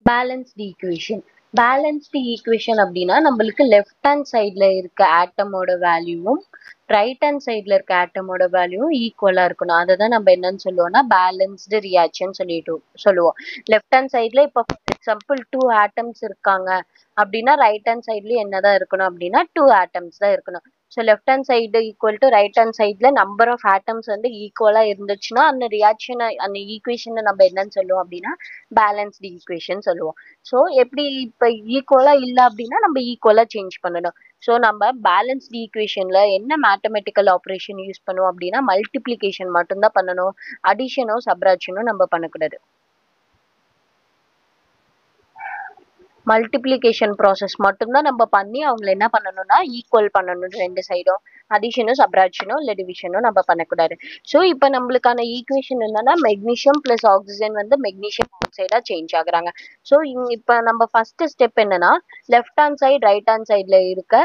Balanced equation. Balanced equation அப்படின்னா நம்மளுக்கு left hand சைட்ல இருக்க ஆட்டமோட வேல்யூவும் ரைட் ஹேண்ட் சைட்ல இருக்க ஆட்டமோட வேல்யூவும் ஈக்குவலா இருக்கணும். அதை தான் நம்ம என்னன்னு சொல்லுவோம்னா பேலன்ஸ்டு ரியாக்ஷன் சொல்லுவோம். லெஃப்ட் ஹேண்ட் சைட்ல இப்போ ஃபார் எக்ஸாம்பிள் 2 ஆட்டம்ஸ் இருக்காங்க அப்படின்னா ரைட் ஹேண்ட் சைட்லயும் என்னதான் இருக்கணும் அப்படின்னா 2 ஆட்டம்ஸ் தான் இருக்கணும். So left hand side equal to right hand சைட்ல நம்பர் ஆஃப் ஆட்டம்ஸ் வந்து ஈக்குவலா இருந்துச்சுன்னா அந்த ரியாக்ஷனை அந்த ஈக்குவேஷனை நம்ம என்னன்னு சொல்லுவோம் அப்படின்னா பேலன்ஸ்டு ஈக்குவேஷன் சொல்லுவோம். ஸோ எப்படி இப்போ ஈக்குவலா இல்லை அப்படின்னா நம்ம ஈக்குவலா சேஞ்ச் பண்ணணும். ஸோ நம்ம பேலன்ஸ்டு ஈக்குவேஷன்ல என்ன மேத்தமெட்டிக்கல் ஆப்ரேஷன் யூஸ் பண்ணுவோம் அப்படின்னா மல்டிப்ளிகேஷன் மட்டும்தான் பண்ணணும். அடிஷனோ சப்ராக்ஷனோ நம்ம பண்ணக்கூடாது. மல்டிப்ளிகேஷன் ப்ராசஸ் மட்டும்தான் நம்ம பண்ணி அவங்கள என்ன பண்ணணும்னா ஈக்குவல் பண்ணணும் ரெண்டு சைடும். அடிஷனும் சப்ராக்ஷனோ இல்லை டிவிஷனோ நம்ம பண்ணக்கூடாது. ஸோ இப்போ நம்மளுக்கான ஈக்குவேஷன் என்னன்னா மெக்னீஷியம் பிளஸ் ஆக்சிஜன் வந்து மெக்னீஷியம் ஆக்சைடா சேஞ்ச் ஆகுறாங்க. ஸோ இப்போ நம்ம ஃபர்ஸ்ட் ஸ்டெப் என்னன்னா left hand side right hand சைட்ல இருக்க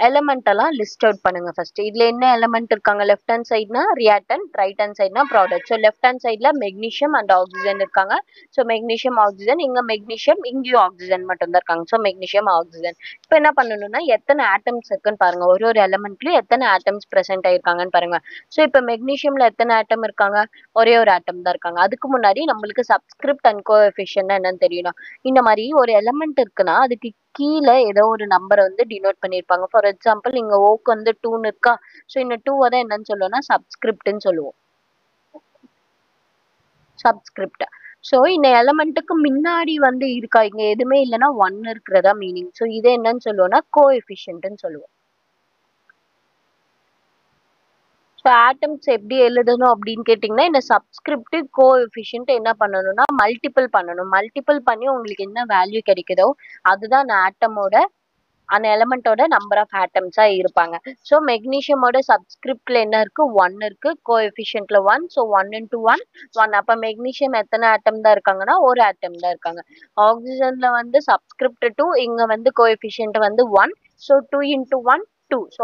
எலமெண்ட் எல்லாம் லிஸ்ட் அவுட் பண்ணுங்க ஃபர்ஸ்ட். இதுல என்ன எலமெண்ட் இருக்காங்க? லெஃப்ட் ஹேண்ட் சைட்னா ரியாக்டன்ட், ரைட் ஹேண்ட் சைட்னா ப்ராடக்ட். ஸோ லெஃப்ட் ஹேண்ட் சைட்ல மெக்னீஷியம் அண்ட் ஆக்சிஜன் இருக்காங்க. ஸோ மெக்னீஷியம் ஆக்சிஜன், இங்க மெக்னீஷியம், இங்கேயும் ஆக்சிஜன் மட்டும் தான் இருக்காங்க. So magnesium oxygen. இப்போ என்ன பண்ணணும்னா எத்தனை ஆட்டம்ஸ் இருக்குன்னு பாருங்க. ஒரு ஒரு எலமெண்ட்லயும் எத்தனை ஆட்டம்ஸ் பிரசென்ட் ஆயிருக்காங்கன்னு பாருங்க. ஸோ இப்போ மெக்னீஷியம்ல எத்தனை ஆட்டம் இருக்காங்க? ஒரே ஒரு ஆட்டம் தான் இருக்காங்க. அதுக்கு முன்னாடி நம்மளுக்கு சப்ஸ்கிரிப்ட் அண்ட் கோஎஃபிஷியன்ட் என்னன்னு தெரியணும். இந்த மாதிரி ஒரு எலமெண்ட் இருக்குன்னா அதுக்கு கீழே ஏதோ ஒரு நம்பரை வந்து டினோட் பண்ணியிருப்பாங்க. ஃபார் எக்ஸாம்பிள் இங்க ஓக்கு வந்து 2ன்னு இருக்கா. ஸோ இந்த 2 தான் என்னன்னு சொல்லுவோம்னா சப்ஸ்கிரிப்ட்னு சொல்லுவோம். சப்ஸ்கிரிப்ட். ஸோ இந்த எலமெண்ட்டுக்கு முன்னாடி வந்து இருக்கா இங்க எதுவுமே இல்லைன்னா 1 இருக்கிறதா மீனிங். ஸோ இதை என்னன்னு சொல்லுவோம்னா கோஎஃபிஷியன்ட்னு சொல்லுவோம். ஸோ ஆட்டம்ஸ் எப்படி எழுதணும் அப்படின்னு கேட்டிங்கன்னா இந்த சப்ஸ்கிரிப்ட் கோஎஃபிஷியன்ட் என்ன பண்ணணும்னா மல்டிபிள் பண்ணணும். மல்டிபிள் பண்ணி உங்களுக்கு என்ன வேல்யூ கிடைக்குதோ அதுதான் அந்த ஆட்டமோட அந்த எலமெண்டோட நம்பர் ஆஃப் ஆட்டம்ஸா இருப்பாங்க. ஸோ மெக்னீஷியமோட சப்ஸ்கிரிப்ட்ல என்ன இருக்கு? 1 இருக்கு. கோஎஃபிஷியன்ட்ல 1. So 1 into 1 1. அப்ப மெக்னீஷியம் எத்தனை ஆட்டம் தான் இருக்காங்கன்னா ஒரு ஆட்டம் தான் இருக்காங்க. ஆக்சிஜன்ல வந்து சப்ஸ்கிரிப்ட் 2, இங்க வந்து கோஎஃபிஷியன்ட் வந்து 1. So 2 into 1 2. ஸோ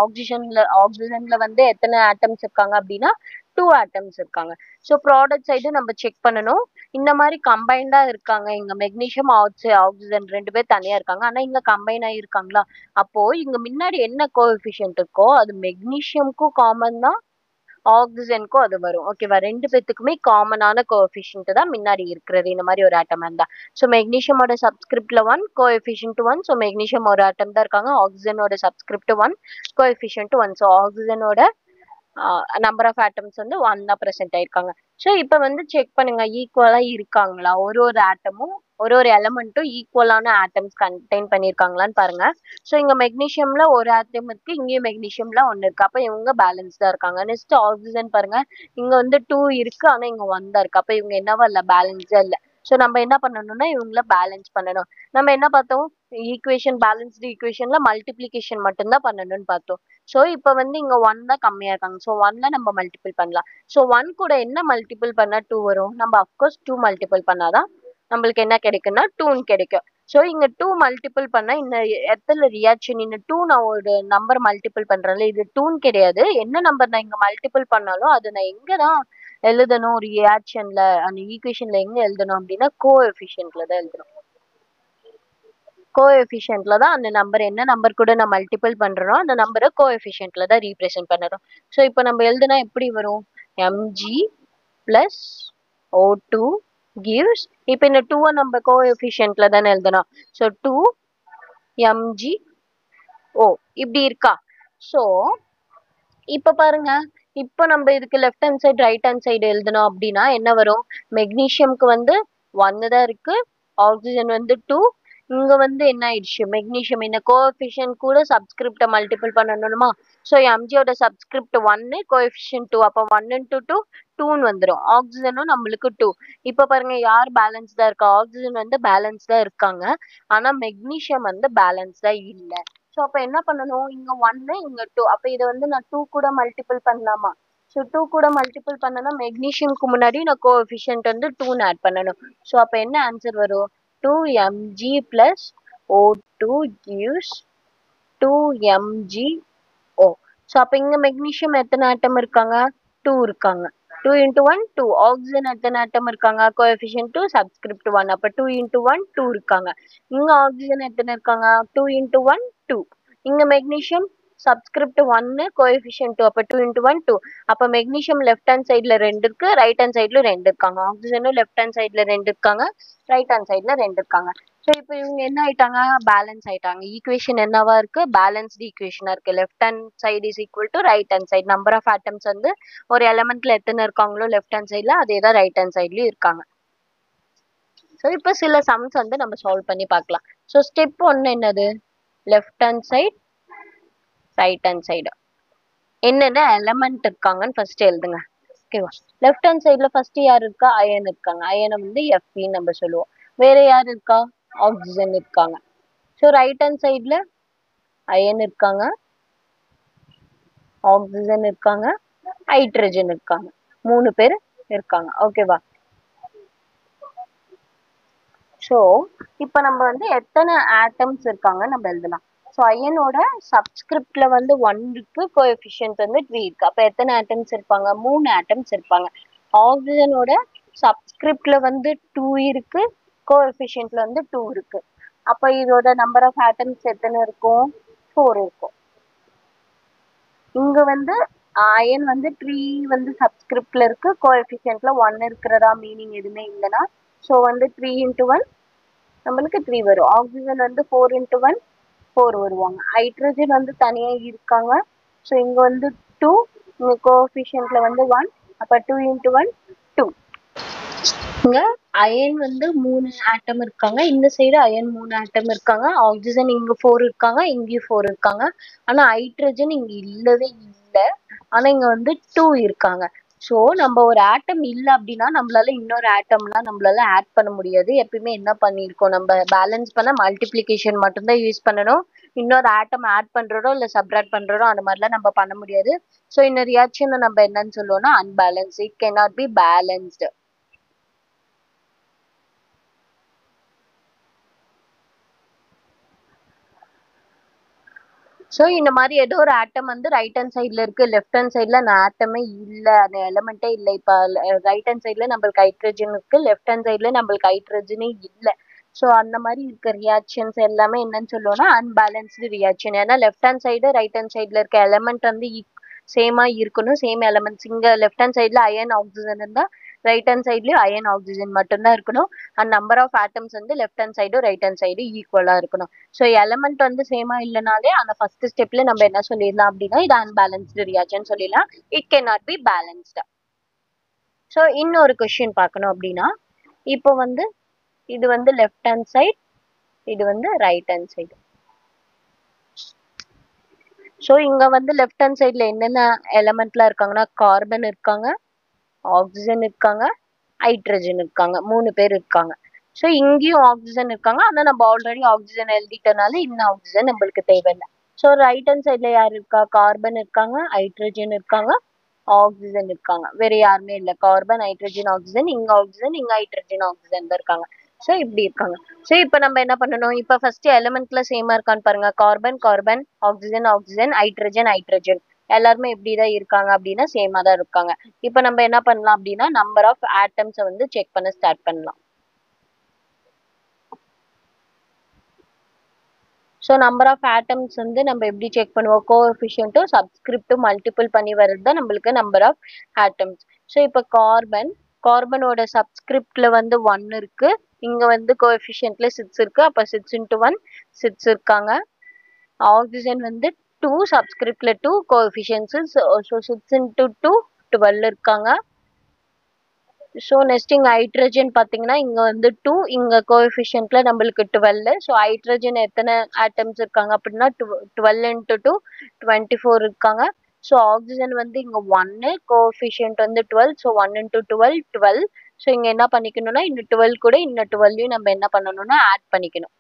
ஆக்சிஜன்ல வந்து எத்தனை ஆட்டம்ஸ் இருக்காங்க அப்படின்னா 2 ஆட்டம்ஸ் இருக்காங்க. ஸோ ப்ராடக்ட் சைடு நம்ம செக் பண்ணணும். இந்த மாதிரி கம்பைண்டா இருக்காங்க. இங்க மெக்னீஷியம் ஆக்சிஜன் 2 பேர் தனியா இருக்காங்க. ஆனா இங்க கம்பைன் ஆயிருக்காங்களா? அப்போ இங்க முன்னாடி என்ன கோஎஃபிஷியன்ட் இருக்கோ அது மெக்னீஷியம்க்கும் காமன் தான், ஆக்சிஜனுக்கும் அது வரும். ஓகேவா? 2 பேத்துக்குமே காமனான கோஎஃபிஷியன்ட் தான் முன்னாடி இருக்கிறது இந்த மாதிரி ஒரு ஆட்டம் இருந்தா. ஸோ மெக்னீஷியமோட சப்ஸ்கிரிப்ட்ல 1, கோஎஃபிஷியன்ட் 1. ஸோ மெக்னீஷியம் ஒரு ஆட்டம் தான் இருக்காங்க. ஆக்சிஜனோட சப்ஸ்கிரிப்ட் 1, கோஎஃபிஷியன்ட் 1. ஸோ ஆக்சிஜனோட நம்பர் ஆஃப் ஆட்டம்ஸ் வந்து 1 தான் பிரசென்ட் ஆயிருக்காங்க. ஸோ இப்போ வந்து செக் பண்ணுங்க ஈக்குவலா இருக்காங்களா? ஒரு ஒரு ஆட்டமும் ஒரு ஒரு எலமெண்ட்டும் ஈக்குவலான ஆட்டம்ஸ் கண்டெயின் பண்ணியிருக்காங்களான்னு பாருங்க. ஸோ இங்க மெக்னீஷியம்ல ஒரு ஆட்டம் இருக்கு, இங்கேயும் மெக்னீஷியம்ல 1 இருக்கு. அப்ப இவங்க பேலன்ஸ்டா இருக்காங்க. நெக்ஸ்ட் ஆக்சிஜன் பாருங்க, இங்க வந்து 2 இருக்கு, ஆனா இங்க 1 தான் இருக்கு. அப்ப இவங்க என்னவா இல்ல, பேலன்ஸா இல்ல. ஸோ நம்ம என்ன பண்ணணும்னா இவங்கள பேலன்ஸ் பண்ணணும். நம்ம என்ன பார்த்தோம்? ஈக்குவேஷன் பேலன்ஸ்டு ஈக்குவேஷன்ல மல்டிப்ளிகேஷன் மட்டும்தான் பண்ணணும்னு பார்த்தோம். ஸோ இப்போ வந்து இங்க 1 தான் கம்மியா இருக்காங்க. ஸோ 1ல நம்ம மல்டிபிள் பண்ணலாம். ஸோ 1 கூட என்ன மல்டிபிள் பண்ணா 2 வரும்? நம்ம அஃப்கோர்ஸ் 2 மல்டிபிள் பண்ணாதான் நம்மளுக்கு என்ன கிடைக்கும்னா 2ன்னு கிடைக்கும். ஸோ இங்க 2 மல்டிபிள் பண்ணா இந்த இடத்துல ரியாக்ஷன் இந்த 2 நான் ஒரு நம்பர் மல்டிபிள் பண்றேன்ல இது 2ன்னு கிடையாது. என்ன நம்பர் நான் இங்க மல்டிபிள் பண்ணாலும் அது நான் எங்க தான் எழுதணும்? ரியாக்ஷன்ல அந்த ஈக்குவேஷன்ல எங்க எழுதணும் அப்படின்னா கோஎஃபிஷியன்ட்ல தான் எழுதணும். கோஎஃபிஷியன்ட்ல தான் அந்த நம்பர் என்ன நம்பர் கூட நான் மல்டிபிள் பண்றோம் அந்த நம்பரை கோஎஃபிஷியன்ட்ல தான் ரீப்ரசென்ட் பண்ணணும். ஸோ இப்போ நம்ம எழுதுனா எப்படி வரும்? mg plus O2 gives, இப்போ இந்த 2 நம்ம கோஎஃபிஷியன்ட்ல தானே எழுதணும். ஸோ 2 mgO இப்படி இருக்கா? ஸோ இப்போ பாருங்க, இப்போ நம்ம இதுக்கு left hand side right hand side எழுதணும் அப்படின்னா என்ன வரும்? மெக்னீஷியம்க்கு வந்து 1 தான் இருக்கு, ஆக்சிஜன் வந்து 2. இங்க வந்து என்ன ஆயிடுச்சு? மெக்னீஷியம் இந்த கோஎஃபிஷியன்ட் கூட சப்ஸ்கிரிப்ட மல்டிபிள் பண்ணணுமா? ஸோ எம்ஜியோட சப்ஸ்கிரிப்ட் 1, கோஎஃபிஷியன்ட் 2. அப்போ 1 into 2 2ன்னு வந்துடும். ஆக்சிஜனும் நம்மளுக்கு 2. இப்போ பாருங்க யார் பேலன்ஸ்டா இருக்கா? ஆக்சிஜன் வந்து பேலன்ஸ்டா இருக்காங்க, ஆனா மெக்னீஷியம் வந்து பேலன்ஸ்டா இல்லை. ஸோ அப்போ என்ன பண்ணணும்? இங்க 1 இங்க 2. அப்போ இதை வந்து நான் 2 கூட மல்டிபிள் பண்ணலாமா? ஸோ 2 கூட மல்டிபிள் பண்ணனா மெக்னீஷியம்க்கு முன்னாடி நான் கோஎஃபிஷியன்ட் வந்து 2ன்னு ஆட் பண்ணணும். ஸோ அப்போ என்ன ஆன்சர் வரும்? 2mg plus O2 gives 2mgO. So அப்போ இங்க மெக்னீஷியம் எத்தனை ஆட்டம் இருக்காங்க? 2 இருக்காங்க. 2 into 1 2. ஆக்சிஜன் எத்தனை ஆட்டம் இருக்காங்க? Coefficient 2 subscript 1. அப்ப 2 into 1 2 இருக்காங்க. இங்க ஆக்சிஜன் எத்தனை இருக்காங்க? 2 into 1 2. இங்க மெக்னீசியம் சப்ஸ்கிரிப்ட் 1 கோஎஃபிஷியன்ட் 2. அப்ப 2 into 1 2. அப்ப மெக்னீசியம் லெஃப்ட் ஹேண்ட் சைடுல 2 இருக்கு, ரைட் ஹேண்ட் சைடுல 2 இருக்காங்க. ஆக்சிஜனும் லெஃப்ட் ஹேண்ட் சைடுல 2 இருக்காங்க, ரைட் ஹேண்ட் சைடுல 2 இருக்காங்க. ஸோ இப்போ இவங்க என்ன ஆயிட்டாங்க? பேலன்ஸ் ஆயிட்டாங்க. ஈக்குவேஷன் என்னவா இருக்கு? பேலன்ஸ்டு ஈக்குவேஷனா இருக்கு. Left hand side is equal to right hand side. Number of atoms வந்து ஒரு எலமெண்ட்ல எத்தனை இருக்காங்களோ லெஃப்ட் ஹேண்ட் சைடுல அதே தான் ரைட் ஹேண்ட் சைட்லயும் இருக்காங்க. ஸோ இப்போ சில சம்ஸ் வந்து நம்ம சால்வ் பண்ணி பார்க்கலாம். ஸோ ஸ்டெப் 1 என்னது? Left hand side, right hand side என்னென்ன எலமெண்ட் இருக்காங்கன்னு ஃபர்ஸ்ட் எழுதுங்க. ஓகேவா? லெஃப்ட் ஹேண்ட் சைடுல ஃபர்ஸ்ட் யார் இருக்கா? அயன் இருக்காங்க. அயனை வந்து Fe நம்ம சொல்லுவோம். வேற யார் இருக்கா? ஆக்சிஜன் இருக்காங்க. ஸோ ரைட் ஹேண்ட் சைடுல அயன் இருக்காங்க, ஆக்சிஜன் இருக்காங்க, ஹைட்ரஜன் இருக்காங்க. 3 பேர் இருக்காங்க. ஓகேவா? ஸோ இப்போ நம்ம வந்து எத்தனை ஆட்டம்ஸ் இருக்காங்க நம்ம எழுதலாம். ஸோ அயனோட சப்ஸ்கிரிப்ட்ல வந்து 1 இருக்கு, கோஎஃபிஷியன்ட் வந்து 3 இருக்கு. அப்போ எத்தனை ஆட்டம்ஸ் இருப்பாங்க? 3 ஆட்டம்ஸ் இருப்பாங்க. ஆக்சிஜனோட சப்ஸ்கிரிப்ட்ல வந்து 2 இருக்கு, கோஎஃபிஷியன்ட்ல வந்து 2 இருக்கு. அப்போ இதோட நம்பர் ஆஃப் ஆட்டம்ஸ் எத்தனை இருக்கும்? 4 இருக்கும். இங்க வந்து அயன் வந்து 3 வந்து சப்ஸ்கிரிப்ட்ல இருக்கு, கோஎஃபிஷியன்ட்ல 1 இருக்கிறதா மீனிங் எதுவுமே இல்லைன்னா ஸோ வந்து 3 into 1 நம்மளுக்கு 3 வரும். ஆக்சிஜன் வந்து 4 into 1 4 வருவாங்க. ஹைட்ரஜன் வந்து தனியா இருக்காங்க. ஸோ இங்க வந்து 2, இங்க கோஎஃபிஷியன்ட்ல வந்து 1. அப்ப 2 into 1 2. இங்க அயன் வந்து 3 ஆட்டம் இருக்காங்க. இந்த சைடு அயன் 3 ஆட்டம் இருக்காங்க. ஆக்சிஜன் இங்க 4 இருக்காங்க, இங்கேயும் 4 இருக்காங்க. ஆனா ஹைட்ரஜன் இங்க இல்லவே இல்லை. ஆனா இங்க வந்து 2 இருக்காங்க. ஸோ நம்ம ஒரு ஆட்டம் இல்லை அப்படின்னா நம்மளால இன்னொரு ஆட்டம்லாம் நம்மளால ஆட் பண்ண முடியாது. எப்பயுமே என்ன பண்ணியிருக்கோம்? நம்ம பேலன்ஸ் பண்ண மல்டிப்ளிகேஷன் மட்டும்தான் யூஸ் பண்ணணும். இன்னொரு ஆட்டம் ஆட் பண்றதோ இல்லை சப்ராக்ட் பண்றதோ அந்த மாதிரிலாம் நம்ம பண்ண முடியாது. ஸோ இந்த ரியாக்ஷனை நம்ம என்னன்னு சொல்லுவோம்னா unbalance. It cannot be balanced. So இந்த மாதிரி ஏதோ ஒரு ஆட்டம் வந்து ரைட் ஹேண்ட் சைட்ல இருக்கு, லெஃப்ட் ஹேண்ட் சைட்ல அந்த ஆட்டமே இல்லை, அந்த எலமெண்ட்டே இல்லை. இப்போ ரைட் ஹேண்ட் சைட்ல நம்மளுக்கு ஹைட்ரஜன் இருக்கு, லெஃப்ட் ஹேண்ட் சைட்ல நம்மளுக்கு ஹைட்ரஜனே இல்லை. ஸோ அந்த மாதிரி இருக்க ரியாக்ஷன்ஸ் எல்லாமே என்னன்னு சொல்லுவோம்னா அன்பேலன்ஸ்டு ரியாக்ஷன். ஏன்னா left hand side right hand சைட்ல இருக்க எலமெண்ட் வந்து சேமா இருக்கணும், சேம் எலமெண்ட்ஸ். இங்க லெஃப்ட் ஹேண்ட் சைட்ல அயன் ஆக்சிஜன் இருந்தா ரைட் ஹேண்ட் சைட்லயும் அயன் ஆக்சிஜன் மட்டும்தான் இருக்கணும். அண்ட் நம்பர் ஆஃப் ஆட்டம்ஸ் வந்து லெஃப்ட் ஹேண்ட் சைடும் ரைட் ஹேண்ட் சைடும் ஈக்குவலா இருக்கணும். ஸோ எலமெண்ட் வந்து சேமா இல்லைனாலே அந்த ஃபர்ஸ்ட் ஸ்டெப்ல நம்ம என்ன சொல்லிடலாம் அப்படின்னா இது அன்பேலன்ஸ்டு ரியாக்ஷன் சொல்லிடலாம். It can not be balanced. So இன்னொரு கொஸ்டின் பார்க்கணும் அப்படின்னா இப்போ வந்து இது வந்து லெஃப்ட் ஹேண்ட் சைடு, இது வந்து ரைட் ஹேண்ட் சைடு. ஸோ இங்க வந்து லெஃப்ட் ஹேண்ட் சைட்ல என்னென்ன எலமெண்ட்லாம் இருக்காங்கன்னா கார்பன் இருக்காங்க, ஆக்சிஜன் இருக்காங்க, ஹைட்ரஜன் இருக்காங்க. 3 பேர் இருக்காங்க. ஸோ இங்கேயும் ஆக்சிஜன் இருக்காங்க. ஆனா நம்ம ஆல்ரெடி ஆக்சிஜன் எழுதிட்டனால இன்னும் ஆக்சிஜன் நம்மளுக்கு தேவையில்லை. ஸோ ரைட் ஹேண்ட் சைட்ல யார் இருக்கா? கார்பன் இருக்காங்க, ஹைட்ரஜன் இருக்காங்க, ஆக்சிஜன் இருக்காங்க. வேற யாருமே இல்லை. Carbon, hydrogen, oxygen. இங்க ஆக்சிஜன், இங்க ஹைட்ரஜன், ஆக்சிஜன் தான் இருக்காங்க. ஸோ இப்படி இருக்காங்க. ஸோ இப்போ நம்ம என்ன பண்ணணும்? இப்போ ஃபர்ஸ்ட் எலிமெண்ட்ல சேமா இருக்கான்னு பாருங்க. Carbon carbon, oxygen oxygen, hydrogen hydrogen எல்லாருமே எப்படிதான் இருக்காங்க அப்படின்னா சேமா தான் இருக்காங்க. இப்போ நம்ம என்ன பண்ணலாம் அப்படின்னா நம்பர் ஆஃப் ஆட்டம்ஸை வந்து செக் பண்ண ஸ்டார்ட் பண்ணலாம். ஸோ நம்பர் ஆஃப் ஆட்டம்ஸ் வந்து நம்ம எப்படி செக் பண்ணுவோம்? கோஎஃபிஷியன்ட்டும் சப்ஸ்கிரிப்டும் மல்டிபிள் பண்ணி வர்றது தான் நம்மளுக்கு நம்பர் ஆஃப் ஆட்டம்ஸ். ஸோ இப்போ கார்பனோட சப்ஸ்கிரிப்ட்ல வந்து 1 இருக்கு, இங்க வந்து கோஎஃபிஷியன்ட்ல 6 இருக்கு. அப்போ 6 into 1 6 இருக்காங்க. ஆக்சிஜன் வந்து 2, சப்ஸ்கிரிப்ட்ல 2, கோஎஃபிஷியன்ட்ஸ் ஸோ 6 into 2 12 இருக்காங்க. ஸோ நெக்ஸ்ட் இங்க ஹைட்ரஜன் பார்த்தீங்கன்னா இங்க வந்து 2, இங்க கோஎஃபிஷியன்ட்ல நம்மளுக்கு 12. ஸோ ஹைட்ரஜன் எத்தனை ஆட்டம்ஸ் இருக்காங்க அப்படின்னா 12 into 2 24 இருக்காங்க. ஸோ ஆக்சிஜன் வந்து இங்க 1, கோஎஃபிஷியன்ட் வந்து 12. So 1 into 12 12. ஸோ இங்க என்ன பண்ணிக்கணும்னா இந்த 12 கூட இந்த 12 நம்ம என்ன பண்ணணும்னா ஆட் பண்ணிக்கணும்.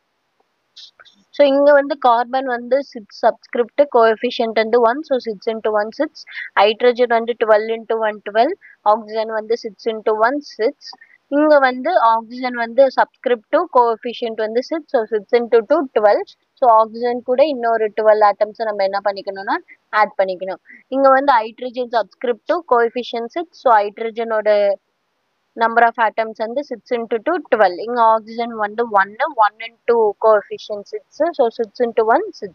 ஸோ இங்க வந்து கார்பன் வந்து 6 சப்ஸ்கிரிப்ட், கோஎஃபிஷியன்ட் வந்து 1. So 6 into 1 6. ஹைட்ரஜன் வந்து 12 into 1 12. ஆக்சிஜன் வந்து 6 into 1 6. இங்க வந்து ஆக்ஸிஜன் வந்து சப்ஸ்கிரிப்ட் டு கோஎஃபிஷியன்ட் வந்து 6. So 6 into 2 12. ஸோ ஆக்ஸிஜன் கூட இன்னொரு 12 ஆட்டம்ஸ் நம்ம என்ன பண்ணிக்கணும்னா ஆட் பண்ணிக்கணும். இங்க வந்து hydrogen subscript two coefficient 6. So ஹைட்ரஜனோட நம்பர் ஆஃப் ஆட்டம்ஸ் வந்து 6 into 2 12. இங்க ஆக்ஸிஜன் வந்து 1 into coefficient 6. So 6 into 1 6.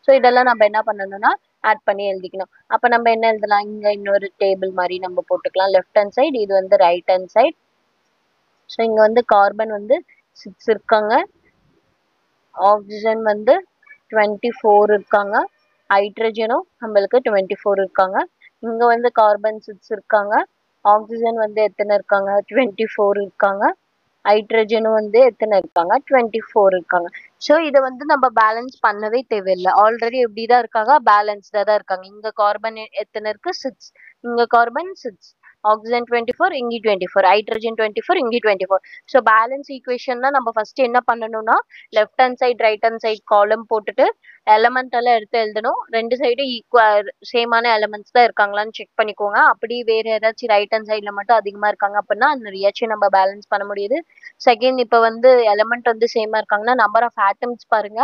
So இதெல்லாம் நம்ம என்ன பண்ணணும்னா ஆட் பண்ணி எழுதிக்கணும். அப்ப நம்ம என்ன எழுதலாம், இங்க இன்னொரு டேபிள் மாதிரி நம்ம போட்டுக்கலாம். லெஃப்ட் ஹேண்ட் சைடு, இது வந்து ரைட் ஹேண்ட் சைடு. ஸோ இங்க வந்து கார்பன் வந்து 6 இருக்காங்க, ஆக்சிஜன் வந்து 24 இருக்காங்க, ஹைட்ரஜனும் நம்மளுக்கு 24 இருக்காங்க. இங்க வந்து கார்பன் 6 இருக்காங்க, ஆக்சிஜன் வந்து எத்தனை இருக்காங்க, 24 இருக்காங்க, ஹைட்ரஜனும் வந்து எத்தனை இருக்காங்க, 24 இருக்காங்க. ஸோ இதை வந்து நம்ம பேலன்ஸ் பண்ணவே தேவையில்லை. ஆல்ரெடி எப்படிதான் இருக்காங்க, பேலன்ஸ்டா தான் இருக்காங்க. இங்க கார்பன் எத்தனை இருக்கு, 6. இங்க கார்பன் 6, ஆக்சிஜன் 24, இங்கே 24, ஹைட்ரஜன் 24, இங்கே 24. ஸோ பேலன்ஸ் ஈக்குவேஷன்னா நம்ம ஃபர்ஸ்ட் என்ன பண்ணணும்னா left hand side right hand side காலம் போட்டுட்டு எலமெண்ட் எல்லாம் எடுத்து எழுதணும். ரெண்டு சைடும் சேமான எலமெண்ட்ஸ் தான் இருக்காங்களான்னு செக் பண்ணிக்கோங்க. அப்படி வேற ஏதாச்சும் ரைட் ஹேண்ட் சைட்ல மட்டும் அதிகமா இருக்காங்க அப்படின்னா அந்த ரியாக்ஷன் நம்ம பேலன்ஸ் பண்ண முடியுது. செகண்ட், இப்போ வந்து எலமெண்ட் வந்து சேமா இருக்காங்கன்னா நம்பர் ஆஃப் ஆட்டம்ஸ் பாருங்க.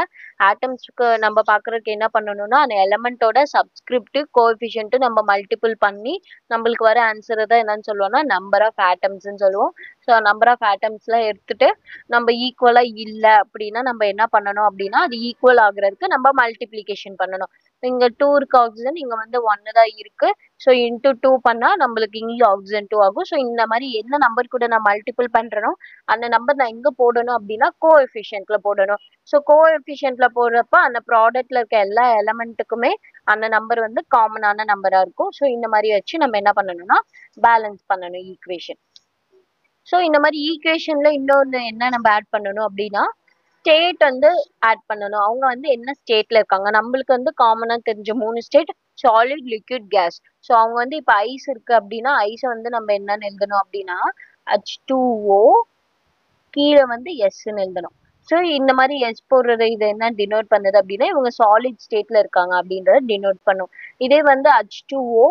ஆட்டம்ஸ்க்கு நம்ம பாக்குறதுக்கு என்ன பண்ணணும்னா அந்த எலமெண்டோட சப்ஸ்கிரிப்ட் கோஎஃபிஷியன்ட் நம்ம மல்டிபிள் பண்ணி நம்மளுக்கு வர ஆன்சர் தான் என்னன்னு சொல்லுவோம்னா நம்பர் ஆஃப் ஆட்டம்ஸ்ன்னு சொல்லுவோம். ஸோ நம்பர் ஆஃப் ஆட்டம்ஸ்லாம் எடுத்துட்டு நம்ம ஈக்குவலா இல்ல அப்படின்னா நம்ம என்ன பண்ணணும் அப்படின்னா அது ஈக்குவல் ஆகுறதுக்கு நம்ம மல்டிப்ளிகேஷன் பண்ணணும். இங்க 2 இருக்கு ஆக்சிஜன், இங்க வந்து 1 தான் இருக்கு. ஸோ இன்டூ 2 பண்ணா நம்மளுக்கு இங்கே ஆக்சிஜன் 2 ஆகும். ஸோ இந்த மாதிரி என்ன நம்பர் கூட நான் மல்டிபிள் பண்றேனோ அந்த நம்பர் நான் எங்க போடணும் அப்படின்னா கோஎஃபிஷியன்ட்ல போடணும். ஸோ கோஎஃபிஷியன்ட்ல போடுறப்ப அந்த ப்ராடக்ட்ல இருக்க எல்லா எலமெண்ட்டுக்குமே அந்த நம்பர் வந்து காமனான நம்பரா இருக்கும். ஸோ இந்த மாதிரி வச்சு நம்ம என்ன பண்ணணும்னா பேலன்ஸ் பண்ணணும் ஈக்குவேஷன். ஸோ இந்த மாதிரி ஈக்குவேஷன்ல இன்னொன்று என்ன நம்ம ஆட் பண்ணணும் அப்படின்னா ஸ்டேட் வந்து ஆட் பண்ணணும். அவங்க வந்து என்ன ஸ்டேட்ல இருக்காங்க, நம்மளுக்கு வந்து காமனா தெரிஞ்ச 3 state, solid, liquid, gas. So அவங்க வந்து இப்போ ஐஸ் இருக்கு அப்படின்னா ஐஸை வந்து நம்ம என்னன்னு எழுதணும் அப்படின்னா H2O, கீழே வந்து எஸ்ன்னு எழுதணும். ஸோ இந்த மாதிரி எஸ் போடுறது இது என்ன டினோட் பண்ணுது அப்படின்னா இவங்க சாலிட் ஸ்டேட்ல இருக்காங்க அப்படின்றத டினோட் பண்ணும். இதே வந்து H2O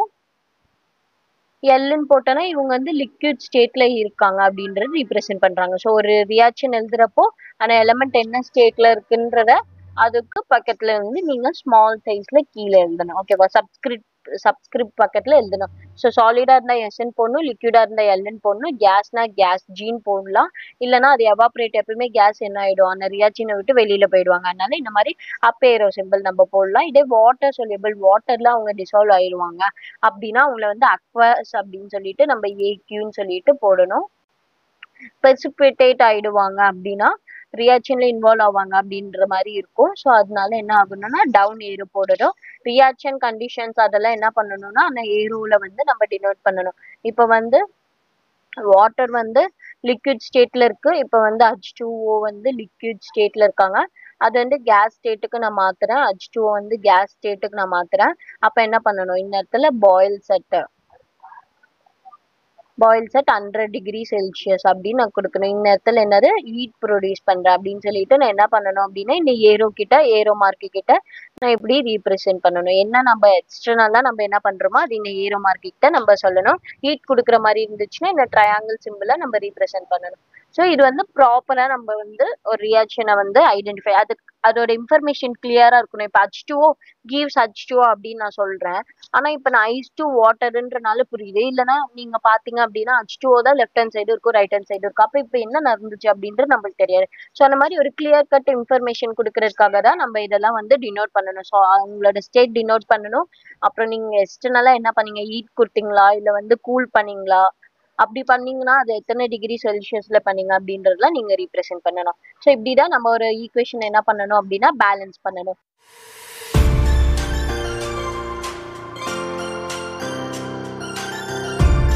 எல்லுன்னு போட்டோன்னா இவங்க வந்து லிக்விட் ஸ்டேட்ல இருக்காங்க அப்படின்றது ரீப்ரசென்ட் பண்றாங்க. ஸோ ஒரு ரியாக்ஷன் எழுதுறப்போ அந்த எலமெண்ட் என்ன ஸ்டேட்ல இருக்குன்றத அதுக்கு பக்கத்துல இருந்து நீங்க ஸ்மால் சைஸ்ல கீழே எழுதணும். ஓகேவா, சப்ஸ்கிரிப்ட் பக்கத்துல எழுதணும். ஸோ சாலிடா இருந்தா எஸ்ன்னு போடணும், லிக்விடா இருந்தா எல்லுன்னு போடணும், கேஸ்னா கேஸ் ஜீன் போடலாம். இல்லைன்னா அது எவாப்ரேட், எப்பவுமே கேஸ் என்ன ஆயிடும் அந்த ரியாக்ஷனை விட்டு வெளியில போயிடுவாங்க. அதனால இந்த மாதிரி அப் ஏரோ சிம்பிள் நம்ம போடலாம். இதே வாட்டர் சொல்யூபிள், வாட்டர்ல அவங்க டிசால்வ் ஆயிடுவாங்க அப்படின்னா அவங்கள வந்து அக்வஸ் அப்படின்னு சொல்லிட்டு நம்ம ஏக்யூன்னு சொல்லிட்டு போடணும். precipitate ஆயிடுவாங்க அப்படின்னா ரியாக்ஷன்ல இன்வால்வ் ஆவாங்க அப்படின்ற மாதிரி இருக்கும். ஸோ அதனால என்ன ஆகணும்னா டவுன் ஏரோ போடணும். ரியாக்ஷன் கண்டிஷன்ஸ் அதெல்லாம் என்ன பண்ணணும்னா அந்த ஏரோல வந்து நம்ம டினோட் பண்ணணும். இப்போ வந்து வாட்டர் வந்து லிக்விட் ஸ்டேட்ல இருக்கு, இப்போ வந்து H2O வந்து லிக்விட் ஸ்டேட்ல இருக்காங்க. அது வந்து கேஸ் ஸ்டேட்டுக்கு நான் மாத்துறேன், H2O வந்து கேஸ் ஸ்டேட்டுக்கு நான் மாத்துறேன். அப்ப என்ன பண்ணணும், இந்த இடத்துல பாயில்ஸ் அட் 100 டிகிரி செல்சியஸ் அப்படின்னு நான் கொடுக்கணும். இந்த இடத்துல என்னது ஹீட் ப்ரொடியூஸ் பண்றேன் அப்படின்னு சொல்லிட்டு நான் என்ன பண்ணணும் அப்படின்னா இந்த ஏரோ மார்க்கு கிட்ட நான் இப்படி ரீப்ரசென்ட் பண்ணணும். என்ன நம்ம எக்ஸ்டர்னலா நம்ம என்ன பண்றோமோ அது இந்த ஏரோ மார்க்கு கிட்ட நம்ம சொல்லணும். ஹீட் கொடுக்குற மாதிரி இருந்துச்சுன்னா இந்த ட்ரையாங்கிள் சிம்பிளை நம்ம ரீப்ரசென்ட் பண்ணணும். ஸோ இது வந்து ப்ராப்பரா நம்ம வந்து ஒரு ரியாக்ஷனை வந்து ஐடென்டிஃபை, அதோட இன்ஃபர்மேஷன் கிளியரா இருக்கணும். இப்போ H2O gives H2O அப்படின்னு நான் சொல்றேன், ஆனா இப்ப நான் ஐஸ் டு வாட்டர்ன்றனால புரியுது. இல்லைன்னா நீங்க பாத்தீங்க அப்படின்னா H2O தான் லெஃப்ட் ஹேண்ட் சைடு இருக்கும், ரைட் ஹேண்ட் சைடு இருக்கும். அப்ப இப்ப என்ன நடந்துச்சு அப்படின்றது நம்மளுக்கு தெரியாது. ஸோ அந்த மாதிரி ஒரு கிளியர் கட் இன்ஃபர்மேஷன் கொடுக்கறதுக்காக தான் நம்ம இதெல்லாம் வந்து டினோட் பண்ணணும். ஸோ அவங்களோட ஸ்டேட் டினோட் பண்ணணும். அப்புறம் நீங்க எக்ஸ்டர்னலா என்ன பண்ணீங்க, ஹீட் கொடுத்தீங்களா இல்ல வந்து கூல் பண்ணீங்களா, அப்படி பண்ணீங்கன்னா அது எத்தனை டிகிரி செல்சியஸ்ல பண்ணீங்க அப்படின்றதுலாம் நீங்க ரீப்ரசென்ட் பண்ணணும். ஸோ இப்படிதான் நம்ம ஒரு ஈக்குவேஷன் என்ன பண்ணணும் அப்படின்னா பேலன்ஸ் பண்ணணும்.